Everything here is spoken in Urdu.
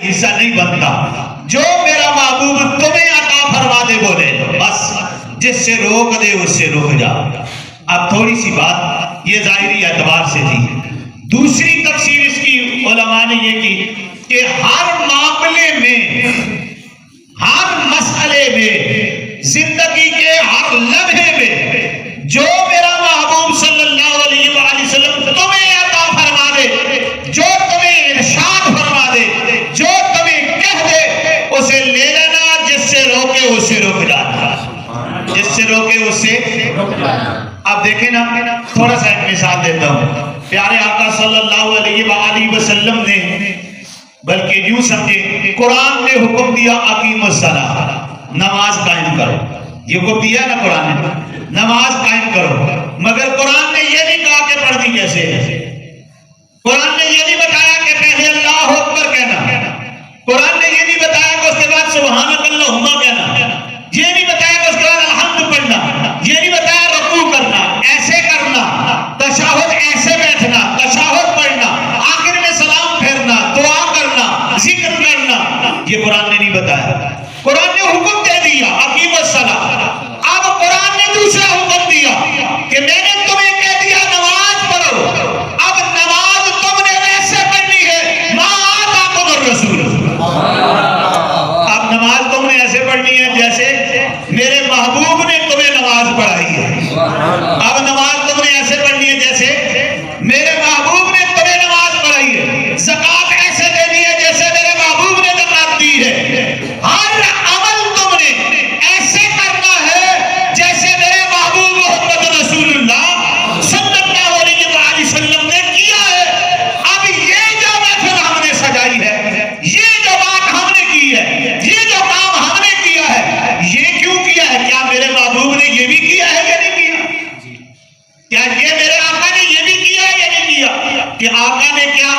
حصہ نہیں بنتا. جو میرا محبوب تمہیں عطا فرما دے بولے بس، جس سے روک دے اس سے رک جا. اب تھوڑی سی بات یہ ظاہری اعتبار سے تھی. دوسری تفسیر اس کی علماء نے یہ کی کہ ہر معاملے میں، ہر مسئلے میں، زندگی کے ہر لمحے میں جو میرا محبوب صلی اللہ علیہ وآلہ وسلم تمہیں عطا فرما دے، جو تمہیں ارشاد فرما دے، جو تمہیں کہہ دے، اسے لے لینا. جس سے روکے اس سے رک جانا، جس سے روکے اس سے رک جانا. اب دیکھیں نا، تھوڑا سا ایک مثال دیتا ہوں. پیارے آقا صلی اللہ علیہ وآلہ وسلم نے، بلکہ یوں سمجھے قرآن نے حکم دیا اقیم الصلاۃ، نماز قائم کرو. یہ حکم دیا نا قرآن نے، نماز قائم کرو. مگر قرآن نے یہ نہیں کہا کہ پڑھنی کیسے ہے. قرآن نے یہ نہیں بتایا کہ پہلے اللہ اکبر کہنا. قرآن نے یہ نہیں بتایا کہ اس کے بعد سبحانک اللہم کہنا. یہ نہیں بتایا کہ اس کے بعد الحمد پڑھنا. یہ نہیں بتایا رکوع کرنا، ایسے کرنا، تشہد ایسے بیٹھنا، تشہد پڑھنا، آخر میں سلام پھیرنا، دعا کرنا، ذکر کرنا. یہ قرآن نے نہیں بتایا. قرآن نے حکم دے دیا اقیم الصلاۃ. اب قرآن نے دوسرا حکم دیا کہ میں نے تمہیں کہہ دیا نماز پڑھو. اب نماز تم نے ویسے پڑھنی ہے ما آتاکم الرسول. اب نماز تم نے ایسے پڑھنی ہے جیسے میرے محبوب نے تمہیں نماز پڑھائی ہے. اب نماز تم نے ایسے پڑھنی ہے جیسے میرے محبوب نے تمہیں نماز پڑھائی ہے. زکوٰۃ ایسے دینی ہے جیسے میرے محبوب نے زکوٰۃ دی ہے. ہر عمل تم نے ایسے کرنا ہے جیسے میرے محبوب محمد رسول اللہ صلی اللہ علیہ وآلہ وسلم نے کیا ہے. اب یہ جو محفل ہم نے سجائی ہے، یہ جو بات ہم نے کی ہے، یہ جو کام ہم نے کیا ہے، یہ کیوں کیا ہے؟ کیا میرے محبوب نے یہ بھی کیا ہے یا نہیں کیا؟ کیا یہ میرے آقا نے یہ بھی کیا ہے یا نہیں کیا؟ کہ آقا نے کیا